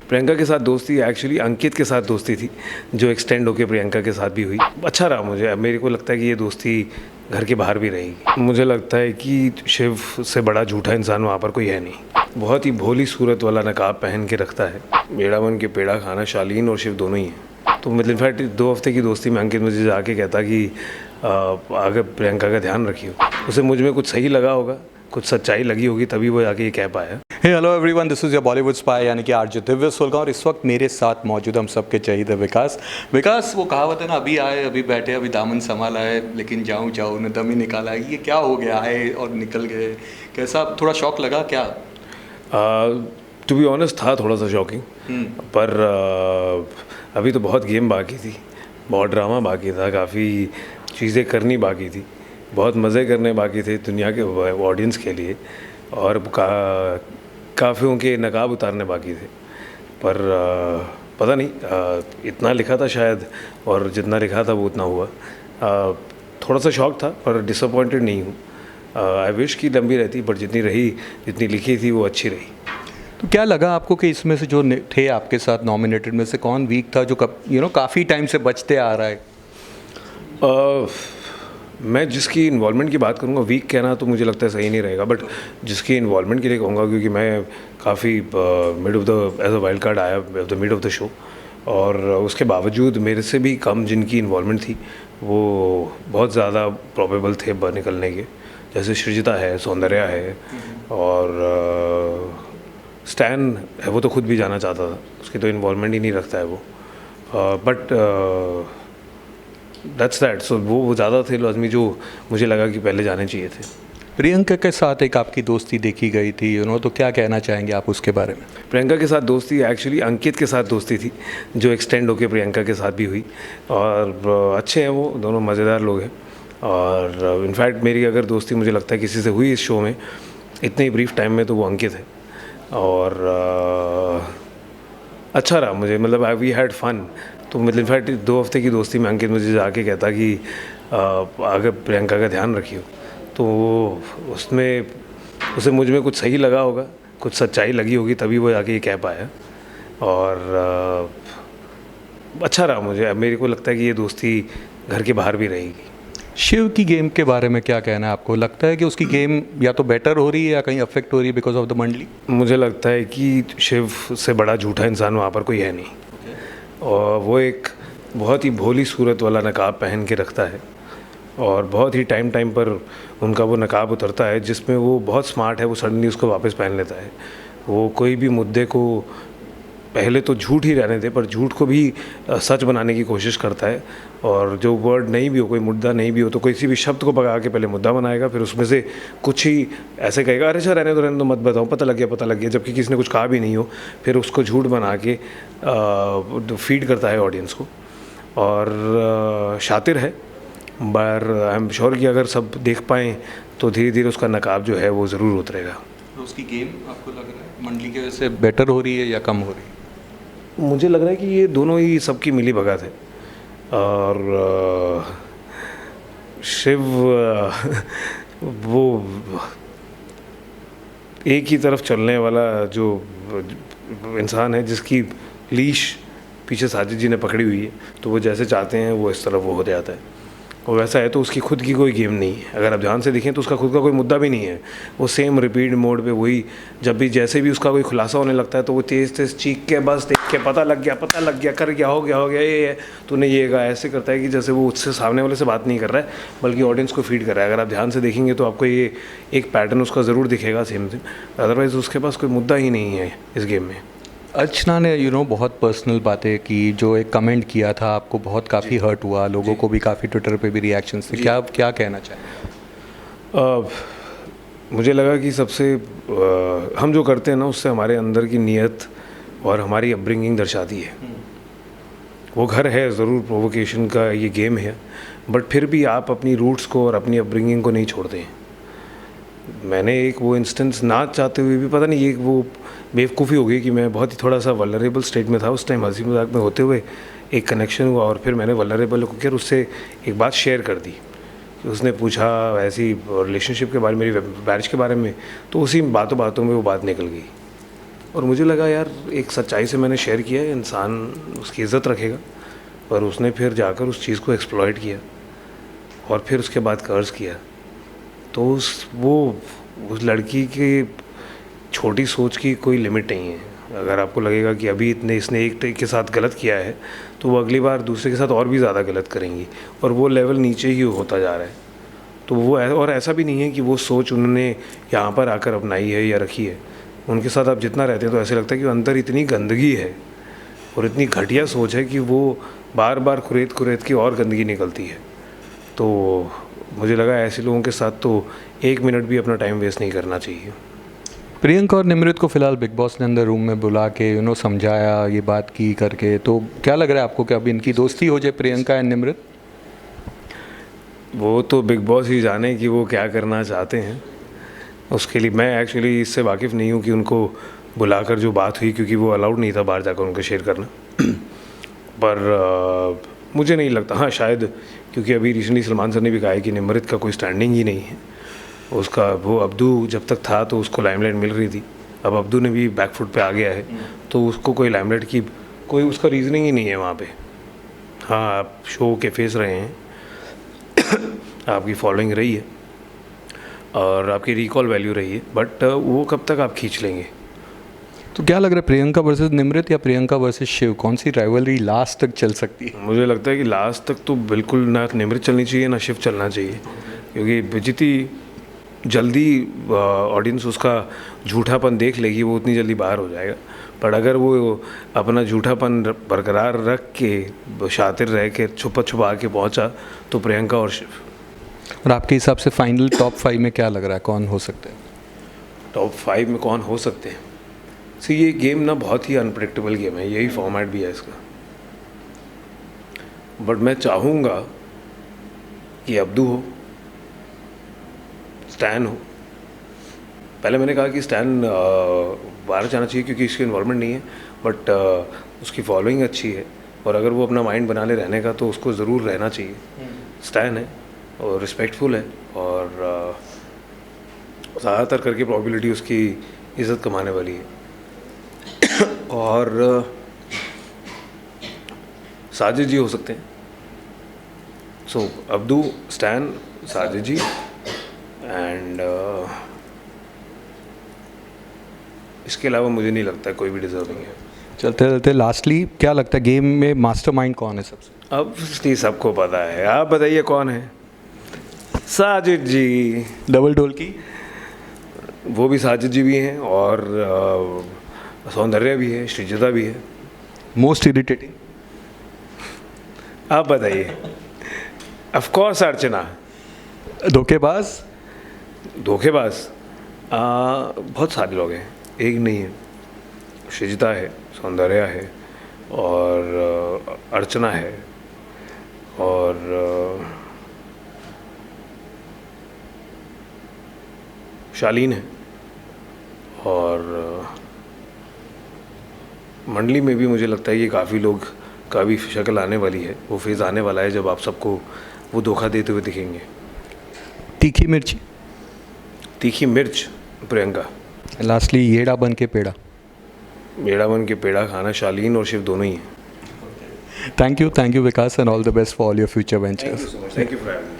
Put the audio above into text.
प्रियंका के साथ दोस्ती एक्चुअली अंकित के साथ दोस्ती थी जो एक्सटेंड होकर प्रियंका के साथ भी हुई। अच्छा रहा मुझे। अब मेरे को लगता है कि ये दोस्ती घर के बाहर भी रहेगी। मुझे लगता है कि शिव से बड़ा झूठा इंसान वहाँ पर कोई है नहीं। बहुत ही भोली सूरत वाला नकाब पहन के रखता है। मेरा बन के पेड़ा खाना शालीन और शिव दोनों ही हैं। तो मतलब इनफैक्ट 2 हफ्ते की दोस्ती में अंकित मुझे जाके कहता कि आगे प्रियंका का ध्यान रखियो। उसे मुझ में कुछ सही लगा होगा, कुछ सच्चाई लगी होगी, तभी वो जाके ये कह पाया। Hey hello everyone, this is your Bollywood spy यानी कि आरजे दिव्य सोलगा। और इस वक्त मेरे साथ मौजूद हम सबके चाहिए विकास। वो कहावत है ना, अभी आए अभी बैठे अभी दामन संभाला है, लेकिन जाऊँ जाऊँ ने दम ही निकाला है। ये क्या हो गया, आए और निकल गए, कैसा थोड़ा शौक लगा क्या? टू बी ऑनेस्ट था थोड़ा सा शॉकिंग, पर अभी तो बहुत गेम बाकी थी, बहुत ड्रामा बाकी था, काफ़ी चीज़ें करनी बाकी थी, बहुत मज़े करने बाकी थे दुनिया के ऑडियंस के लिए, और काफ़ियों के नकाब उतारने बाकी थे। पर पता नहीं, इतना लिखा था शायद, और जितना लिखा था वो उतना हुआ। थोड़ा सा शौक था पर डिसअपॉइंटेड नहीं हूँ। आई विश की लंबी रहती, पर जितनी रही, जितनी लिखी थी वो अच्छी रही। तो क्या लगा आपको कि इसमें से जो थे आपके साथ नॉमिनेटेड में से कौन वीक था, जो काफ़ी टाइम से बचते आ रहा है? मैं जिसकी इन्वॉल्वमेंट की बात करूँगा, वीक कहना तो मुझे लगता है सही नहीं रहेगा, बट जिसकी इन्वॉल्वमेंट के लिए कहूँगा, क्योंकि मैं काफ़ी mid of the as a wild card आया the mid of the show, और उसके बावजूद मेरे से भी कम जिनकी इन्वॉल्वमेंट थी वो बहुत ज़्यादा प्रोबेबल थे निकलने के। जैसे सृजिता है, सौंदर्या है, और स्टैन है, वो तो खुद भी जाना चाहता था, उसकी तो इन्वॉल्वमेंट ही नहीं रखता है वो, बट दैट्स दैट। सो वो ज़्यादा थे लाजमी जो मुझे लगा कि पहले जाने चाहिए थे। प्रियंका के साथ एक आपकी दोस्ती देखी गई थी, तो क्या कहना चाहेंगे आप उसके बारे में? प्रियंका के साथ दोस्ती एक्चुअली अंकित के साथ दोस्ती थी जो एक्सटेंड होकर प्रियंका के साथ भी हुई, और अच्छे हैं वो दोनों, मज़ेदार लोग हैं। और इनफैक्ट मेरी अगर दोस्ती मुझे लगता है किसी से हुई इस शो में इतने ही ब्रीफ टाइम में, तो वो अंकित है। और अच्छा रहा मुझे, मतलब वी हैड फन। तो मतलब इनफैक्ट 2 हफ्ते की दोस्ती में अंकित मुझे जाके कहता कि आगे प्रियंका का ध्यान रखियो। तो उसमें उसे मुझ में कुछ सही लगा होगा, कुछ सच्चाई लगी होगी, तभी वो जाके ये कह पाया। और अच्छा रहा मुझे। अब मेरे को लगता है कि ये दोस्ती घर के बाहर भी रहेगी। शिव की गेम के बारे में क्या कहना है आपको? लगता है कि उसकी गेम या तो बेटर हो रही है या कहीं अफेक्ट हो रही है बिकॉज ऑफ द मंडली? मुझे लगता है कि शिव से बड़ा झूठा इंसान वहाँ पर कोई है नहीं। और वो एक बहुत ही भोली सूरत वाला नकाब पहन के रखता है, और बहुत ही टाइम पर उनका वो नकाब उतरता है जिसमें वो बहुत स्मार्ट है, वो सडनली उसको वापस पहन लेता है। वो कोई भी मुद्दे को पहले तो झूठ ही रहने दे, पर झूठ को भी सच बनाने की कोशिश करता है। और जो वर्ड नहीं भी हो, कोई मुद्दा नहीं भी हो, तो किसी भी शब्द को भगा के पहले मुद्दा बनाएगा, फिर उसमें से कुछ ही ऐसे कहेगा, अरे अच्छा रहने दो मत बताओ, पता लग गया, जबकि किसी ने कुछ कहा भी नहीं हो। फिर उसको झूठ बना के फीड करता है ऑडियंस को, और शातिर है। पर आई एम श्योर कि अगर सब देख पाएँ तो धीरे धीरे उसका नकाब जो है वो ज़रूर उतरेगा। तो उसकी गेम आपको लग रहा है मंडली की वजह से बेटर हो रही है या कम हो रही है? मुझे लग रहा है कि ये दोनों ही सबकी मिली भगत है। और शिव वो एक ही तरफ चलने वाला जो इंसान है, जिसकी लीश पीछे साजिद जी ने पकड़ी हुई है, तो वो जैसे चाहते हैं वो इस तरफ वो हो जाता है। और वैसा है तो उसकी खुद की कोई गेम नहीं है। अगर आप ध्यान से देखें तो उसका खुद का कोई मुद्दा भी नहीं है। वो सेम रिपीट मोड पे वही, जब भी जैसे भी उसका कोई खुलासा होने लगता है तो वो तेज़ चीख के बस देख के पता लग गया, कर गया, हो गया ये तूने ये कहा, ऐसे करता है कि जैसे वो उससे सामने वाले से बात नहीं कर रहा है बल्कि ऑडियंस को फीड कर रहा है। अगर आप ध्यान से देखेंगे तो आपको ये एक पैटर्न उसका ज़रूर दिखेगा सेम। अदरवाइज़ उसके पास कोई मुद्दा ही नहीं है इस गेम में। अर्चना ने बहुत पर्सनल बातें की, जो एक कमेंट किया था आपको बहुत काफ़ी हर्ट हुआ, लोगों को भी काफ़ी ट्विटर पे भी रिएक्शंस थे, क्या कहना चाहें? मुझे लगा कि सबसे हम जो करते हैं ना, उससे हमारे अंदर की नीयत और हमारी अपब्रिंगिंग दर्शाती है। वो घर है ज़रूर, प्रोवोकेशन का ये गेम है, बट फिर भी आप अपनी रूट्स को और अपनी अपब्रिंगिंग को नहीं छोड़ते हैं। मैंने एक वो इंस्टेंस ना चाहते हुए भी, पता नहीं, एक वो बेवकूफ़ी हो गई कि मैं बहुत ही थोड़ा सा वल्नरेबल स्टेट में था उस टाइम, हंसी मजाक में होते हुए एक कनेक्शन हुआ, और फिर मैंने वल्नरेबल होकर उससे एक बात शेयर कर दी। उसने पूछा ऐसी रिलेशनशिप के बारे में, मेरी मैरिज के बारे में, तो उसी बातों में वो बात निकल गई। और मुझे लगा यार एक सच्चाई से मैंने शेयर किया है, इंसान उसकी इज़्ज़त रखेगा, पर उसने फिर जाकर उस चीज़ को एक्सप्लॉइट किया और फिर उसके बाद कर्ज किया। तो उस लड़की की छोटी सोच की कोई लिमिट नहीं है। अगर आपको लगेगा कि अभी इसने एक के साथ गलत किया है, तो वो अगली बार दूसरे के साथ और भी ज़्यादा गलत करेंगी, और वो लेवल नीचे ही होता जा रहा है। तो और ऐसा भी नहीं है कि वो सोच उन्होंने यहाँ पर आकर अपनाई है या रखी है। उनके साथ आप जितना रहते हैं तो ऐसे लगता है कि अंदर इतनी गंदगी है और इतनी घटिया सोच है कि वो बार बार कुरेद की और गंदगी निकलती है। तो मुझे लगा ऐसे लोगों के साथ तो 1 मिनट भी अपना टाइम वेस्ट नहीं करना चाहिए। प्रियंका और निमृत को फिलहाल बिग बॉस ने अंदर रूम में बुला के समझाया, ये बात की करके, तो क्या लग रहा है आपको कि अब इनकी दोस्ती हो जाए प्रियंका एंड निमृत? वो तो बिग बॉस ही जाने कि वो क्या करना चाहते हैं। उसके लिए मैं एक्चुअली इससे वाकिफ़ नहीं हूँ कि उनको बुलाकर जो बात हुई, क्योंकि वो अलाउड नहीं था बाहर जाकर उनको शेयर करना। पर मुझे नहीं लगता, हाँ शायद क्योंकि अभी रिसेंटली सलमान सर ने भी कहा है कि निमृत का कोई स्टैंडिंग ही नहीं है। उसका वो अब्दू जब तक था तो उसको लाइमलाइट मिल रही थी, अब अब्दू ने भी बैक फुट पे आ गया है, तो उसको कोई लाइमलाइट की कोई उसका रीज़निंग ही नहीं है वहाँ पे। हाँ, आप शो के फेस रहे हैं, आपकी फॉलोइंग रही है और आपकी रिकॉल वैल्यू रही है, बट वो कब तक आप खींच लेंगे? तो क्या लग रहा है, प्रियंका वर्सेस निमृत या प्रियंका वर्सेस शिव, कौन सी राइवलरी लास्ट तक चल सकती है? मुझे लगता है कि लास्ट तक तो बिल्कुल ना निमृत चलनी चाहिए ना शिव चलना चाहिए, क्योंकि जितनी जल्दी ऑडियंस उसका झूठापन देख लेगी वो उतनी जल्दी बाहर हो जाएगा। पर अगर वो अपना झूठापन बरकरार रख के शातिर रह के छुपा के पहुंचा तो प्रियंका और शिव। और आपके हिसाब से फाइनल टॉप 5 में क्या लग रहा है, कौन हो सकते हैं? टॉप 5 में कौन हो सकते हैं? ये गेम ना बहुत ही अनप्रेडिक्टेबल गेम है, यही फॉर्मेट भी है इसका। बट मैं चाहूँगा कि अब्दू हो, स्टैन हो। पहले मैंने कहा कि स्टैन बाहर जाना चाहिए क्योंकि इसकी इन्वॉल्वमेंट नहीं है, बट उसकी फॉलोइंग अच्छी है और अगर वो अपना माइंड बना ले रहने का तो उसको ज़रूर रहना चाहिए। स्टैन है और रिस्पेक्टफुल है और ज़्यादातर करके प्रोबेबिलिटी उसकी इज़्ज़त कमाने वाली है। और साजिद जी हो सकते हैं। अब्दू, स्टैन, साजिद जी एंड इसके अलावा मुझे नहीं लगता कोई भी डिजर्विंग है। चलते चलते लास्टली क्या लगता है गेम में मास्टरमाइंड कौन है सबसे? अब सबको पता है, आप बताइए कौन है? साजिद जी। डबल डोल की वो भी साजिद जी भी हैं और सौंदर्या भी है, श्रीजिता भी है। मोस्ट इरिटेटिंग आप बताइए। ऑफ कोर्स अर्चना। धोखेबाज बहुत सारे लोग हैं, एक नहीं है। श्रीजिता है, सौंदर्या है और अर्चना है और शालीन है और मंडली में भी मुझे लगता है कि काफ़ी लोग का भी शक्ल आने वाली है। वो फेज़ आने वाला है जब आप सबको वो धोखा देते हुए दिखेंगे। तीखी मिर्च प्रियंका। लास्टली येड़ा बन के पेड़ा खाना शालीन और शिव दोनों ही हैं। Thank you Vikas and all the best for all your future ventures. Thank you for having me.